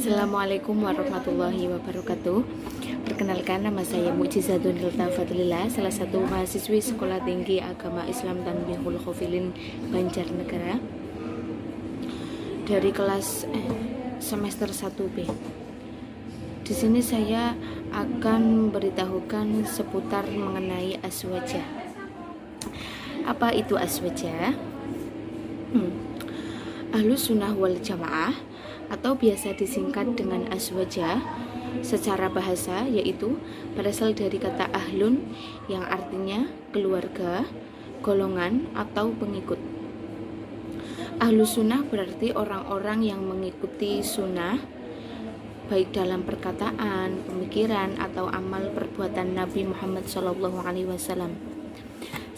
Assalamualaikum warahmatullahi wabarakatuh. Perkenalkan, nama saya Mujizatun Hilta Fadlillah, salah satu mahasiswi Sekolah Tinggi Agama Islam Tanbihul Khofilin Banjarnegara dari kelas semester 1B. Di sini saya akan memberitahukan seputar mengenai aswaja. Apa itu aswaja? Ahlus Sunnah wal Jamaah atau biasa disingkat dengan aswaja secara bahasa yaitu berasal dari kata ahlun yang artinya keluarga, golongan atau pengikut. Ahlus Sunnah berarti orang-orang yang mengikuti sunnah baik dalam perkataan, pemikiran atau amal perbuatan Nabi Muhammad SAW.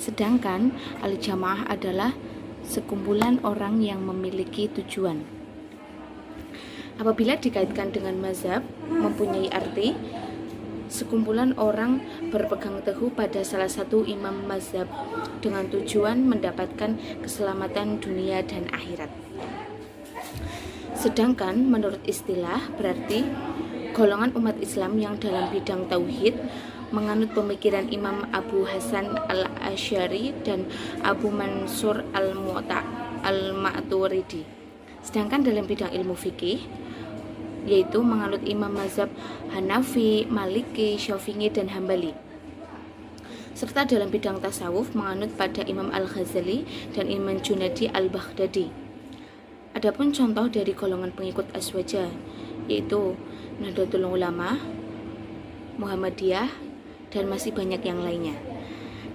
Sedangkan al-jamaah adalah sekumpulan orang yang memiliki tujuan. Apabila dikaitkan dengan mazhab, mempunyai arti sekumpulan orang berpegang teguh pada salah satu imam mazhab dengan tujuan mendapatkan keselamatan dunia dan akhirat. Sedangkan menurut istilah berarti golongan umat Islam yang dalam bidang tauhid menganut pemikiran Imam Abu Hasan al-Asy'ari dan Abu Mansur al-Maturidi. Sedangkan dalam bidang ilmu fikih yaitu menganut imam mazhab Hanafi, Maliki, Syafi'i dan Hambali. Serta dalam bidang tasawuf menganut pada Imam Al-Ghazali dan Imam Junaidi Al-Baghdadi. Adapun contoh dari golongan pengikut aswaja yaitu Nahdlatul Ulama, Muhammadiyah dan masih banyak yang lainnya.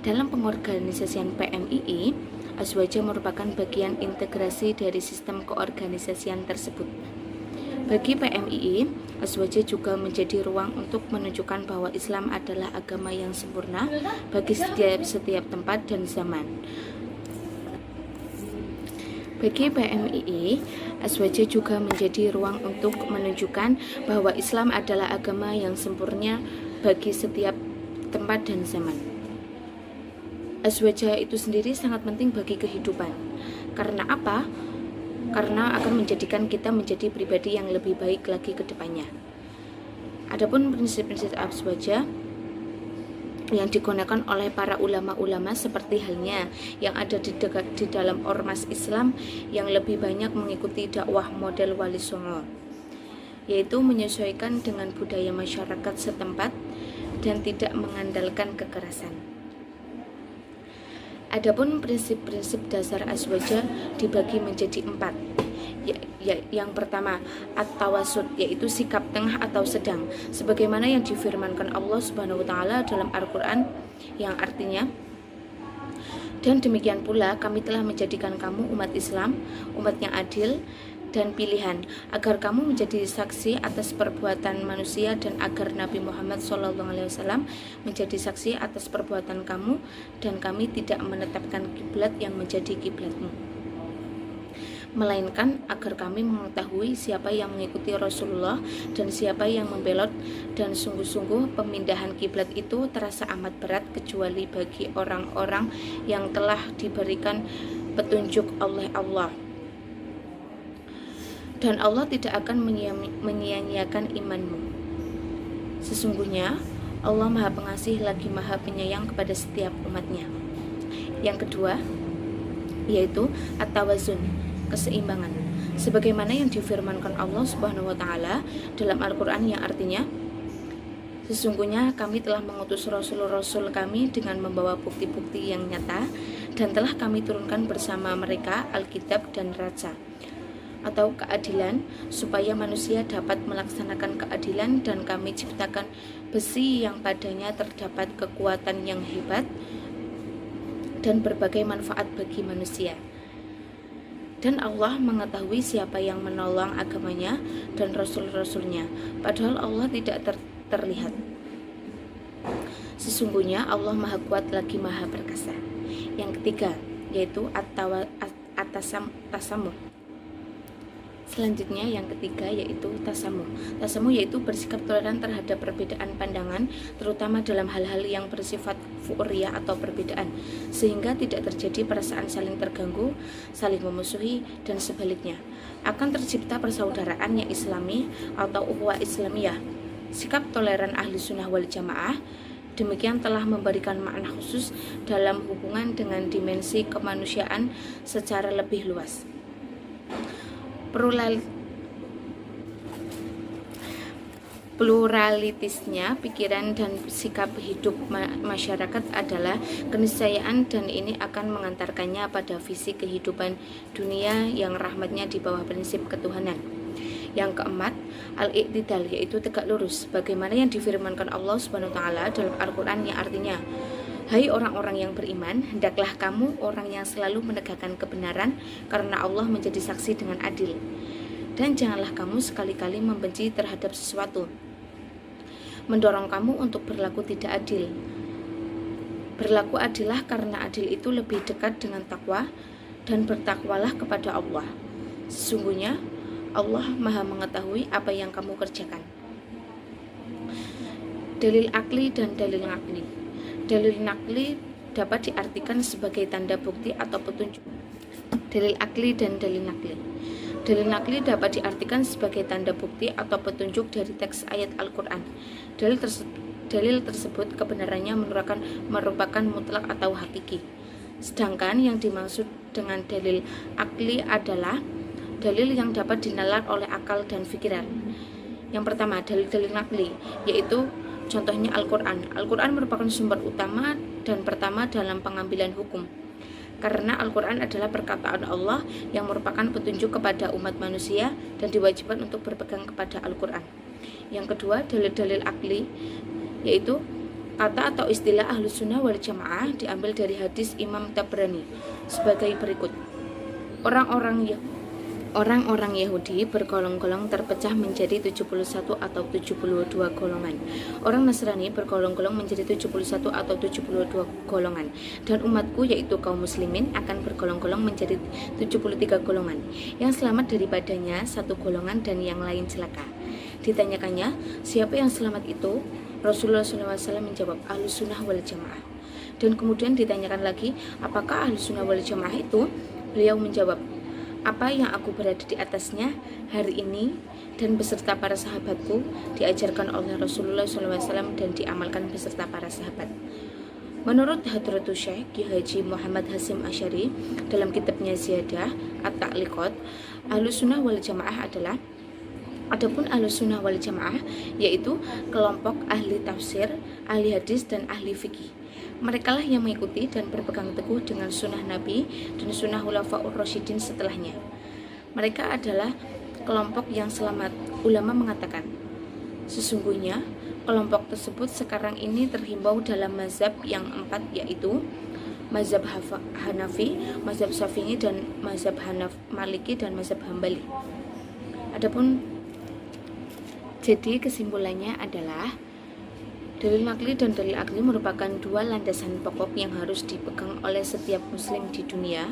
Dalam pengorganisasian PMII, aswaja merupakan bagian integrasi dari sistem keorganisasian tersebut. Bagi PMII, aswaja juga menjadi ruang untuk menunjukkan bahwa Islam adalah agama yang sempurna bagi setiap tempat dan zaman. Bagi PMII, aswaja juga menjadi ruang untuk menunjukkan bahwa Islam adalah agama yang sempurna bagi setiap tempat dan zaman. Aswaja itu sendiri sangat penting bagi kehidupan. Karena apa? Karena akan menjadikan kita menjadi pribadi yang lebih baik lagi ke depannya. Adapun prinsip-prinsip aswaja yang digunakan oleh para ulama-ulama seperti halnya yang ada di dalam ormas Islam yang lebih banyak mengikuti dakwah model Wali Songo, yaitu menyesuaikan dengan budaya masyarakat setempat dan tidak mengandalkan kekerasan. Adapun prinsip-prinsip dasar aswaja dibagi menjadi 4. Yang pertama, at-tawasud, yaitu sikap tengah atau sedang, sebagaimana yang difirmankan Allah Subhanahu wa taala dalam Al-Qur'an yang artinya, dan demikian pula kami telah menjadikan kamu umat Islam, umat yang adil dan pilihan, agar kamu menjadi saksi atas perbuatan manusia dan agar Nabi Muhammad SAW menjadi saksi atas perbuatan kamu, dan kami tidak menetapkan kiblat yang menjadi kiblatmu, melainkan agar kami mengetahui siapa yang mengikuti Rasulullah dan siapa yang membelot, dan sungguh-sungguh pemindahan kiblat itu terasa amat berat kecuali bagi orang-orang yang telah diberikan petunjuk oleh Allah. Dan Allah tidak akan menyia-nyiakan imanmu. Sesungguhnya Allah Maha Pengasih lagi Maha Penyayang kepada setiap umatnya. Yang kedua yaitu at-tawazun, keseimbangan, sebagaimana yang difirmankan Allah Subhanahu wa taala dalam Al-Qur'an yang artinya, sesungguhnya kami telah mengutus rasul-rasul kami dengan membawa bukti-bukti yang nyata, dan telah kami turunkan bersama mereka Alkitab dan Raja atau keadilan, supaya manusia dapat melaksanakan keadilan, dan kami ciptakan besi yang padanya terdapat kekuatan yang hebat dan berbagai manfaat bagi manusia. Dan Allah mengetahui siapa yang menolong agamanya dan rasul-rasulnya, padahal Allah tidak terlihat. Sesungguhnya Allah Maha Kuat lagi Maha Perkasa. Yang ketiga yaitu tasamuh. Selanjutnya yang ketiga yaitu tasamuh. Tasamuh yaitu bersikap toleran terhadap perbedaan pandangan, terutama dalam hal-hal yang bersifat fu'riyah atau perbedaan, sehingga tidak terjadi perasaan saling terganggu, saling memusuhi, dan sebaliknya. Akan tercipta persaudaraan yang islami atau ukhuwah Islamiyah. Sikap toleran ahli sunnah wal jamaah demikian telah memberikan makna khusus dalam hubungan dengan dimensi kemanusiaan secara lebih luas. Pluralitisnya pikiran dan sikap hidup masyarakat adalah keniscayaan, dan ini akan mengantarkannya pada visi kehidupan dunia yang rahmatnya di bawah prinsip ketuhanan. Yang keempat, al-i'tidal, yaitu tegak lurus, bagaimana yang difirmankan Allah Subhanahu wa taala dalam Al-Qur'an, yang artinya, hai orang-orang yang beriman, hendaklah kamu orang yang selalu menegakkan kebenaran karena Allah menjadi saksi dengan adil. Dan janganlah kamu sekali-kali membenci terhadap sesuatu, mendorong kamu untuk berlaku tidak adil. Berlaku adillah karena adil itu lebih dekat dengan takwa, dan bertakwalah kepada Allah. Sesungguhnya Allah Maha mengetahui apa yang kamu kerjakan. Dalil akli dan dalil nakli. Dalil nakli dapat diartikan sebagai tanda bukti atau petunjuk. Dalil akli dan dalil nakli. Dalil nakli dapat diartikan sebagai tanda bukti atau petunjuk dari teks ayat Al-Quran. Dalil tersebut kebenarannya merupakan mutlak atau hakiki. Sedangkan yang dimaksud dengan dalil akli adalah dalil yang dapat dinalar oleh akal dan pikiran. Yang pertama, dalil-dalil nakli, yaitu contohnya Al-Quran. Al-Quran merupakan sumber utama dan pertama dalam pengambilan hukum, karena Al-Quran adalah perkataan Allah yang merupakan petunjuk kepada umat manusia dan diwajibkan untuk berpegang kepada Al-Quran. Yang kedua, dalil-dalil akli, yaitu kata atau istilah Ahlus Sunnah wal Jamaah diambil dari hadis Imam Tabrani sebagai berikut. Orang-orang Yahudi bergolong-golong terpecah menjadi 71 atau 72 golongan. Orang Nasrani bergolong-golong menjadi 71 atau 72 golongan. Dan umatku yaitu kaum muslimin akan bergolong-golong menjadi 73 golongan. Yang selamat daripadanya satu golongan dan yang lain celaka. Ditanyakannya, siapa yang selamat itu? Rasulullah SAW menjawab, Ahlus Sunnah wal Jamaah. Dan kemudian ditanyakan lagi, apakah Ahlus Sunnah wal Jamaah itu? Beliau menjawab, apa yang aku berada di atasnya hari ini dan beserta para sahabatku diajarkan oleh Rasulullah SAW dan diamalkan beserta para sahabat. Menurut Hadratus Syekh Ki Haji Muhammad Hasyim Asy'ari dalam kitabnya Ziyadah At-Ta'liqat, Ahlus Sunnah wal Jamaah adalah Adapun Ahlus Sunnah wal Jamaah yaitu kelompok ahli tafsir, ahli hadis, dan ahli fikih. Mereka lah yang mengikuti dan berpegang teguh dengan sunnah Nabi dan sunnah Khulafaur Rasyidin setelahnya. Mereka adalah kelompok yang selamat. Ulama mengatakan, sesungguhnya kelompok tersebut sekarang ini terhimbau dalam mazhab yang 4, yaitu mazhab Hanafi, mazhab Syafi'i, dan mazhab Maliki, dan mazhab Hambali. Jadi kesimpulannya adalah dalil nakli dan dalil akli merupakan dua landasan pokok yang harus dipegang oleh setiap muslim di dunia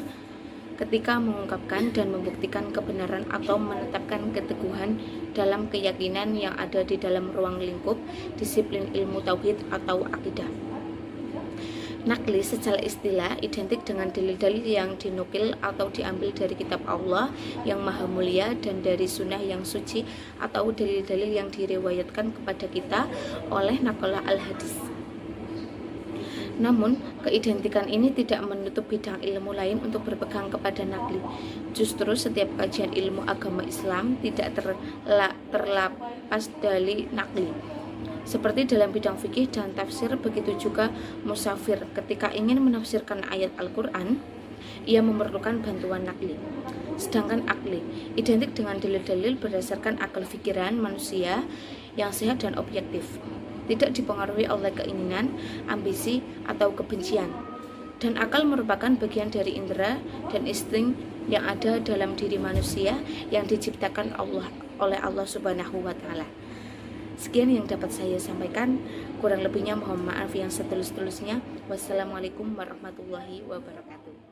ketika mengungkapkan dan membuktikan kebenaran atau menetapkan keteguhan dalam keyakinan yang ada di dalam ruang lingkup disiplin ilmu tauhid atau akidah. Nakli secara istilah identik dengan dalil-dalil yang dinukil atau diambil dari kitab Allah yang maha mulia dan dari sunnah yang suci, atau dalil-dalil yang diriwayatkan kepada kita oleh naqlah al-hadis. Namun, keidentikan ini tidak menutup bidang ilmu lain untuk berpegang kepada nakli. Justru setiap kajian ilmu agama Islam tidak terlepas dari nakli. Seperti dalam bidang fikih dan tafsir, begitu juga musafir ketika ingin menafsirkan ayat Al-Quran, ia memerlukan bantuan nakli. Sedangkan akli identik dengan dalil-dalil berdasarkan akal pikiran manusia yang sehat dan objektif, tidak dipengaruhi oleh keinginan, ambisi, atau kebencian. Dan akal merupakan bagian dari indera dan insting yang ada dalam diri manusia yang diciptakan oleh Allah Subhanahu wa taala. Sekian yang dapat saya sampaikan, kurang lebihnya mohon maaf yang setulus-tulusnya. Wassalamualaikum warahmatullahi wabarakatuh.